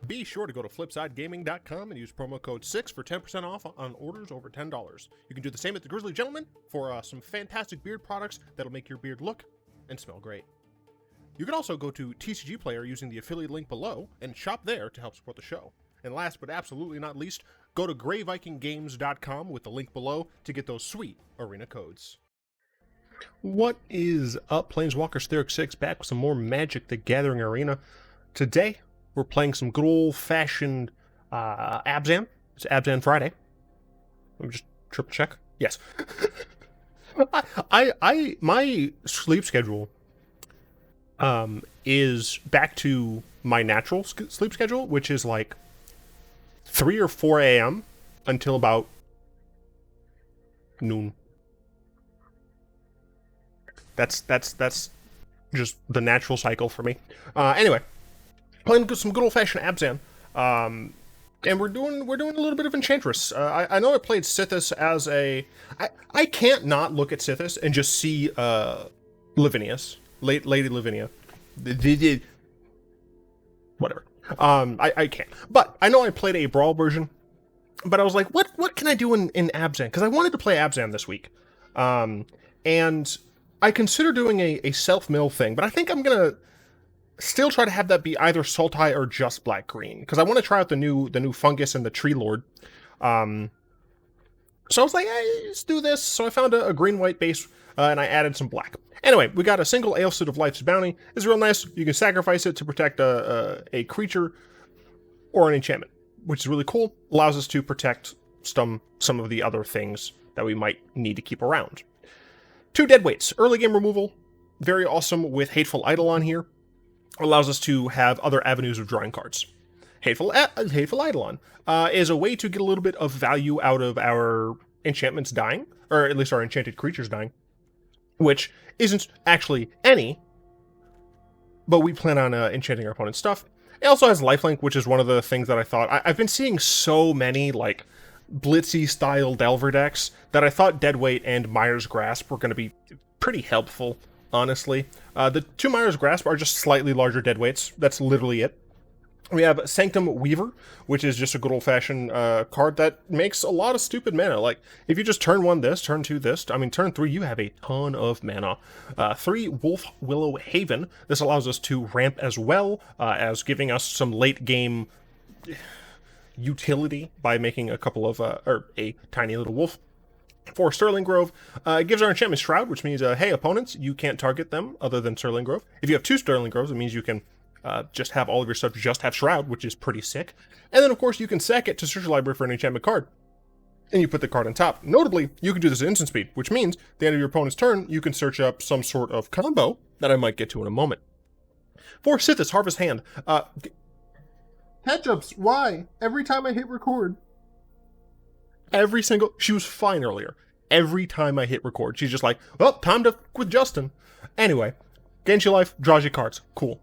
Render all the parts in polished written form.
Be sure to go to flipsidegaming.com and use promo code 6 for 10% off on orders over $10. You can do the same at the Grizzly Gentleman for some fantastic beard products that'll make your beard look and smell great. You can also go to TCG Player using the affiliate link below and shop there to help support the show. And last but absolutely not least, go to greyvikinggames.com with the link below to get those sweet arena codes. What is up, Planeswalkers? Theoric 6 back with some more Magic the Gathering Arena. Today, we're playing some good old-fashioned Abzan. It's Abzan Friday. Let me just triple check. Yes. My sleep schedule is back to my natural sleep schedule, which is like 3 or 4 a.m. until about noon. That's just the natural cycle for me. Anyway, playing some good old-fashioned Abzan, and we're doing a little bit of Enchantress. I know I played Sythis as a. I can't not look at Sythis and just see Lavinia's Lady Lavinia. Whatever. I can't. But I know I played a Brawl version, but I was like, what can I do in Abzan? Because I wanted to play Abzan this week. And I consider doing a self-mill thing, but I think I'm going to still try to have that be either Sultai or just black-green, because I want to try out the new Fungus and the Tree Lord. So I was like, hey, let's do this. So I found a green-white base, and I added some black. Anyway, we got a single Alseid of Life's Bounty. It's real nice. You can sacrifice it to protect a creature or an enchantment, which is really cool. Allows us to protect some of the other things that we might need to keep around. 2 deadweights. Early game removal. Very awesome with Hateful Eidolon here. Allows us to have other avenues of drawing cards. Hateful Eidolon is a way to get a little bit of value out of our enchantments dying, or at least our enchanted creatures dying, which isn't actually any, but we plan on enchanting our opponent's stuff. It also has lifelink, which is one of the things that I thought... I've been seeing so many, like, Blitzy-style Delver decks that I thought Deadweight and Mire's Grasp were going to be pretty helpful, honestly. The 2 Mire's Grasp are just slightly larger Deadweights. That's literally it. We have Sanctum Weaver, which is just a good old-fashioned card that makes a lot of stupid mana. Like, if you just turn 1 this, turn 2 this, turn 3, you have a ton of mana. 3 Wolfwillow Haven. This allows us to ramp as well as giving us some late-game utility by making a couple of, or a tiny little wolf. 4 Sterling Grove. It gives our enchantment Shroud, which means, hey, opponents, you can't target them other than Sterling Grove. If you have 2 Sterling Groves, it means you can just have all of your stuff just have Shroud, which is pretty sick. And then, of course, you can sack it to search your library for an enchantment card. And you put the card on top. Notably, you can do this at instant speed, which means at the end of your opponent's turn, you can search up some sort of combo that I might get to in a moment. 4 Sythis, Harvest Hand. Catch-ups, why? Every time I hit record. She was fine earlier. Every time I hit record, she's just like, well, time to with Justin. Anyway, gains you life, draws you cards. Cool.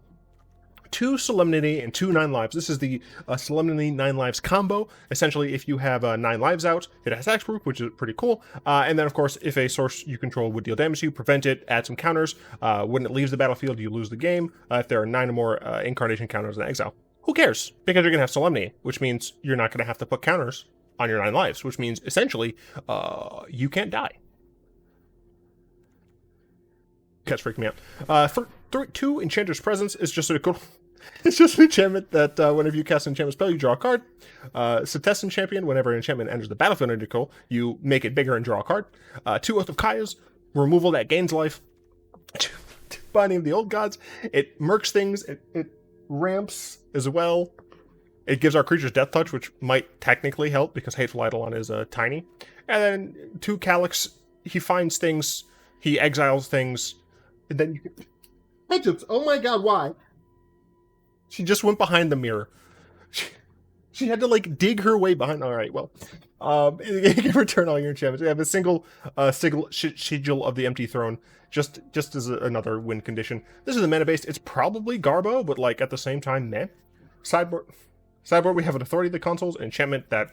2 Solemnity and 2 9 lives. This is the Solemnity 9 lives combo. Essentially, if you have 9 lives out, it has hexproof, which is pretty cool. And then, of course, if a source you control would deal damage to you, prevent it, add some counters. When it leaves the battlefield, you lose the game. If there are 9 or more incarnation counters in exile. Who cares? Because you're going to have Solemnity, which means you're not going to have to put counters on your 9 lives, which means, essentially, you can't die. That's freaking me out. For 2 Enchantress Presence is just a cool... It's just an enchantment that whenever you cast an enchantment spell, you draw a card. Setessan Champion, whenever an enchantment enters the battlefield under control, you make it bigger and draw a card. 2 Oath of Kaya's, removal that gains life. 2 Binding of the Old Gods, it mercs things, it ramps as well. It gives our creatures Death Touch, which might technically help because Hateful Eidolon is tiny. And then 2 Calix, he finds things, he exiles things, and then you can... Hedgehogs, oh my god, why? She just went behind the mirror. She had to, like, dig her way behind... Alright, well. You can return all your enchantments. We have a single Sigil of the Empty Throne, just as another win condition. This is the mana-based. It's probably Garbo, but, like, at the same time, meh. Sideboard, we have an Authority of the Consuls, an enchantment that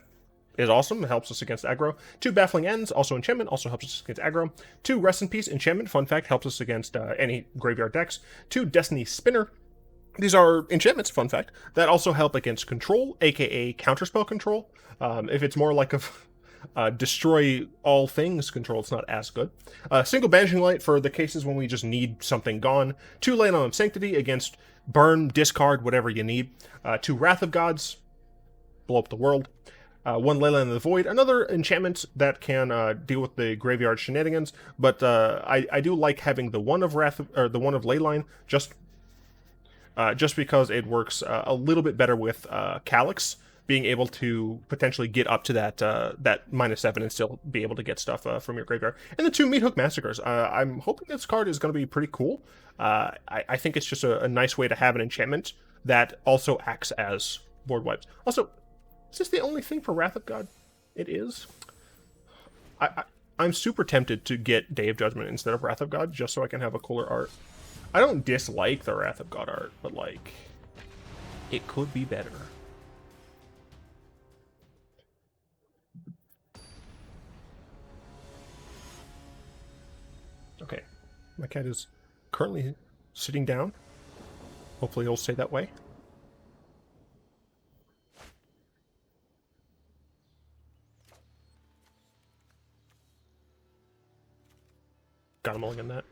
is awesome. It helps us against aggro. 2 Baffling Ends, also enchantment, also helps us against aggro. 2 Rest in Peace, enchantment, fun fact, helps us against any graveyard decks. 2 Destiny Spinner, These are enchantments, fun fact, that also help against control, aka counterspell control. If it's more like a destroy all things control, it's not as good. Single Banishing Light for the cases when we just need something gone. 2 Leyline of Sanctity against burn, discard, whatever you need. 2 Wrath of Gods, blow up the world. 1 Leyline of the Void, another enchantment that can deal with the graveyard shenanigans, but I do like having the one of Wrath or the one of Leyline just because it works a little bit better with Calix, being able to potentially get up to that that -7 and still be able to get stuff from your graveyard. And the 2 Meathook Massacres. I'm hoping this card is going to be pretty cool. I think it's just a nice way to have an enchantment that also acts as board wipes. Also, is this the only thing for Wrath of God? It is. I'm super tempted to get Day of Judgment instead of Wrath of God, just so I can have a cooler art. I don't dislike the Wrath of God art, but, like, it could be better. Okay, my cat is currently sitting down. Hopefully he'll stay that way. Got him all in that.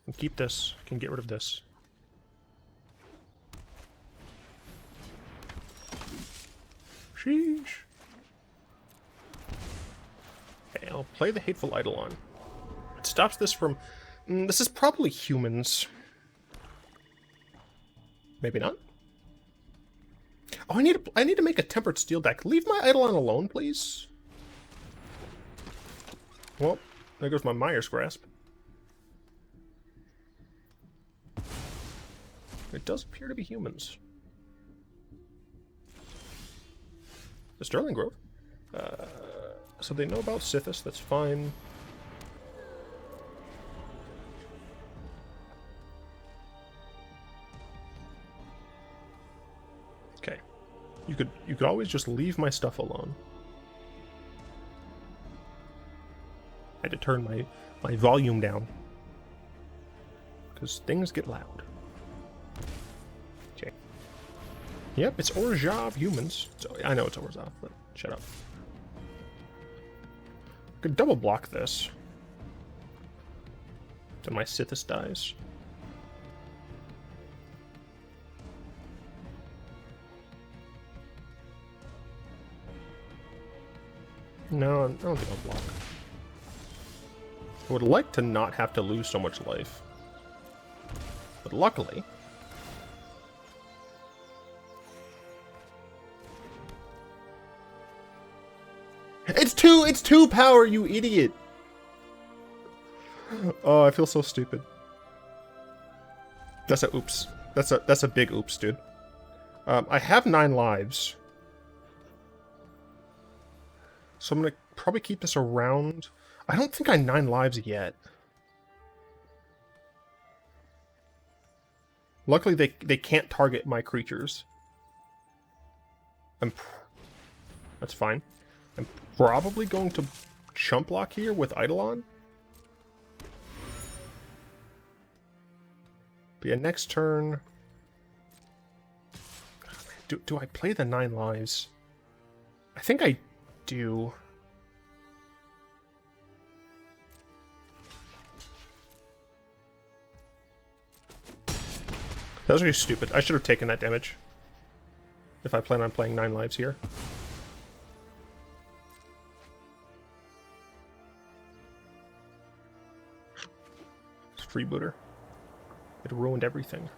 And keep this. I can get rid of this. Sheesh. Okay, I'll play the Hateful Eidolon. It stops this from... this is probably humans. Maybe not. Oh, I need to make a Tempered Steel deck. Leave my Eidolon alone, please. Well, there goes my Mire's Grasp. It does appear to be humans. The Sterling Grove. So they know about Sythis, that's fine. Okay. You could always just leave my stuff alone. I had to turn my volume down. Because things get loud. Okay. Yep, it's Overgrown Humans. So, I know it's Overgrown, but shut up. I could double block this. Till my Sythis dies. No, I don't think I'll block. I would like to not have to lose so much life. But luckily... It's two power, you idiot! Oh, I feel so stupid. That's a oops. That's a big oops, dude. I have 9 lives. So I'm gonna probably keep this around. I don't think I 9 lives yet. Luckily, they can't target my creatures. That's fine. I'm probably going to chump block here with Eidolon. But yeah, next turn... Do I play the 9 lives? I think I do. That was really stupid. I should have taken that damage. If I plan on playing 9 lives here. Freebooter. It ruined everything.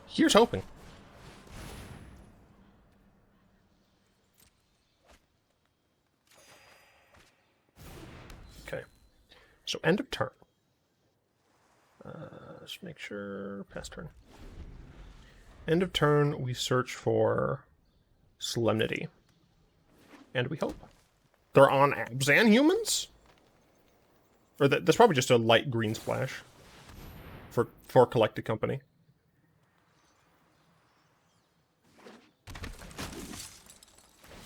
Here's hoping. Okay. So end of turn. Let's make sure... Pass turn. End of turn, we search for Solemnity. And we hope. They're on Abzan Humans? Or that's probably just a light green splash. For Collected Company.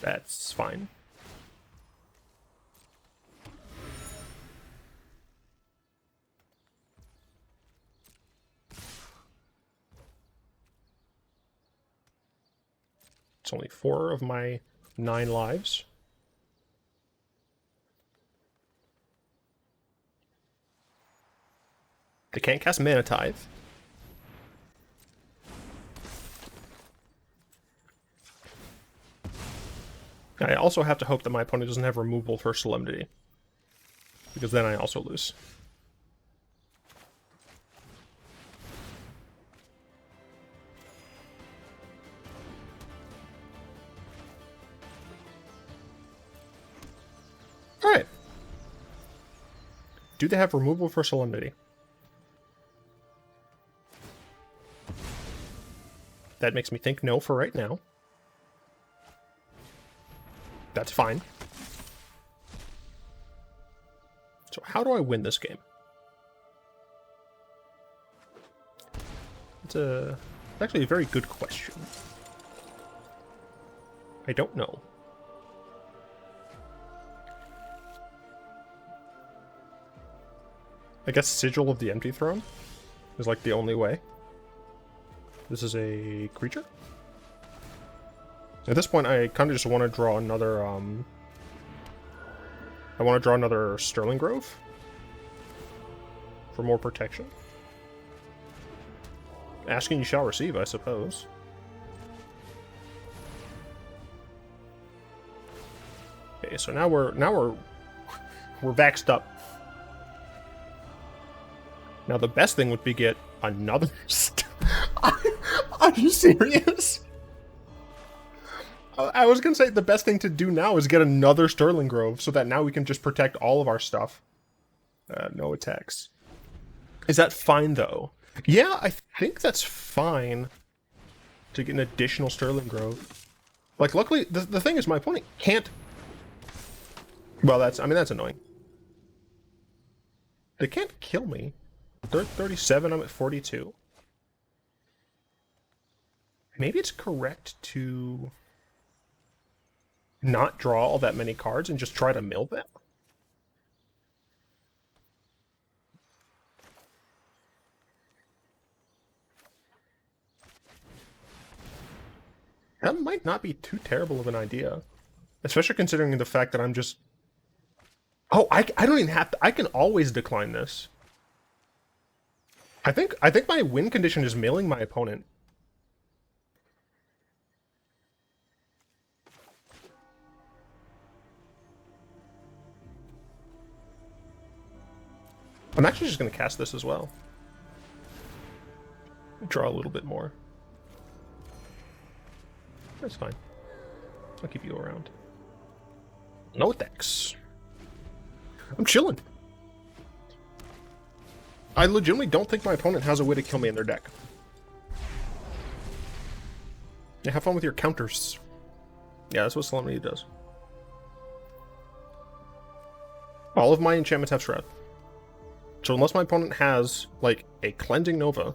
That's fine. It's only 4 of my 9 lives. They can't cast Mana Tithe. I also have to hope that my opponent doesn't have removal for Solemnity, because then I also lose. Alright. Do they have removal for Solemnity? That makes me think no for right now. That's fine. So how do I win this game? It's actually a very good question. I don't know. I guess Sigil of the Empty Throne is like the only way. This is a creature. At this point, I kind of just want to draw another, I want to draw another Sterling Grove for more protection. Asking you shall receive, I suppose. Okay, so now we're vaxxed up. Now the best thing would be get another. Are you serious? I was gonna say the best thing to do now is get another Sterling Grove so that now we can just protect all of our stuff. No attacks. Is that fine though? Yeah, I think that's fine to get an additional Sterling Grove. Like, luckily, the thing is my opponent can't. Well, that's annoying. They can't kill me. They're at 37, I'm at 42. Maybe it's correct to not draw all that many cards and just try to mill them. That might not be too terrible of an idea. Especially considering the fact that I'm just... Oh, I don't even have to... I can always decline this. I think my win condition is milling my opponent. I'm actually just going to cast this as well. Draw a little bit more. That's fine. I'll keep you around. No attacks. I'm chilling. I legitimately don't think my opponent has a way to kill me in their deck. Yeah, have fun with your counters. Yeah, that's what Solemnity does. All of my enchantments have Shroud. So unless my opponent has, like, a Cleansing Nova,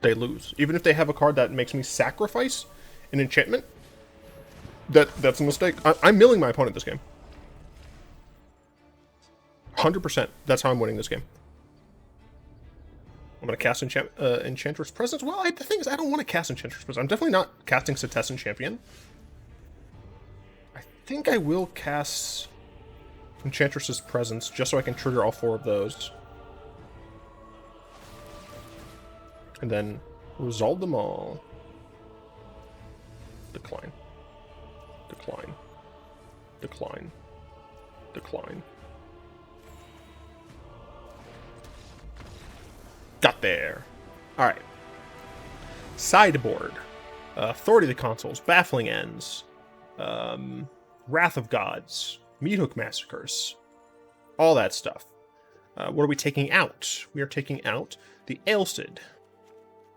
they lose. Even if they have a card that makes me sacrifice an enchantment, that's a mistake. I'm milling my opponent this game. 100%. That's how I'm winning this game. I'm going to cast Enchantress Presence. Well, the thing is, I don't want to cast Enchantress Presence. I'm definitely not casting Setessan Champion. I think I will cast Enchantress's Presence just so I can trigger all 4 of those. And then resolve them all. Decline. Decline. Decline. Decline. Got there. Alright. Sideboard. Authority of the Consuls. Baffling Ends. Wrath of Gods. Meathook Massacres. All that stuff. What are we taking out? We are taking out the Alseid.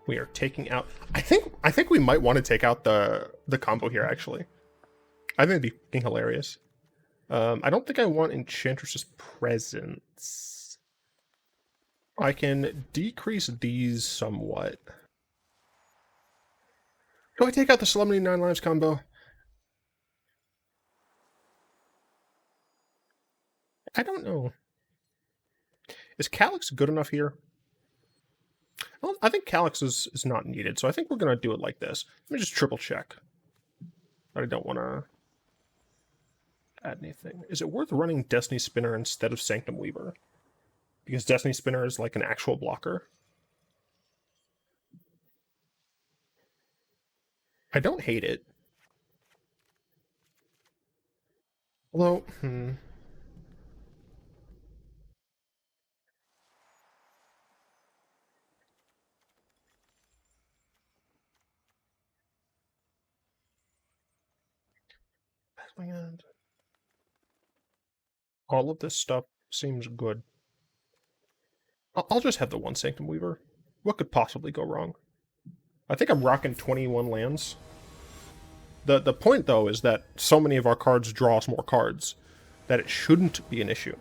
We are taking out... I think we might want to take out the combo here, actually. I think it'd be fucking hilarious. I don't think I want Enchantress's Presence. I can decrease these somewhat. Do I take out the Solemnity 9 lives combo? I don't know. Is Calix good enough here? Well, I think Calix is not needed, so I think we're going to do it like this. Let me just triple check. I don't want to add anything. Is it worth running Destiny Spinner instead of Sanctum Weaver? Because Destiny Spinner is like an actual blocker. I don't hate it. Although, Baffling End. All of this stuff seems good. I'll just have the one Sanctum Weaver. What could possibly go wrong? I think I'm rocking 21 lands. The point, though, is that so many of our cards draw us more cards that it shouldn't be an issue.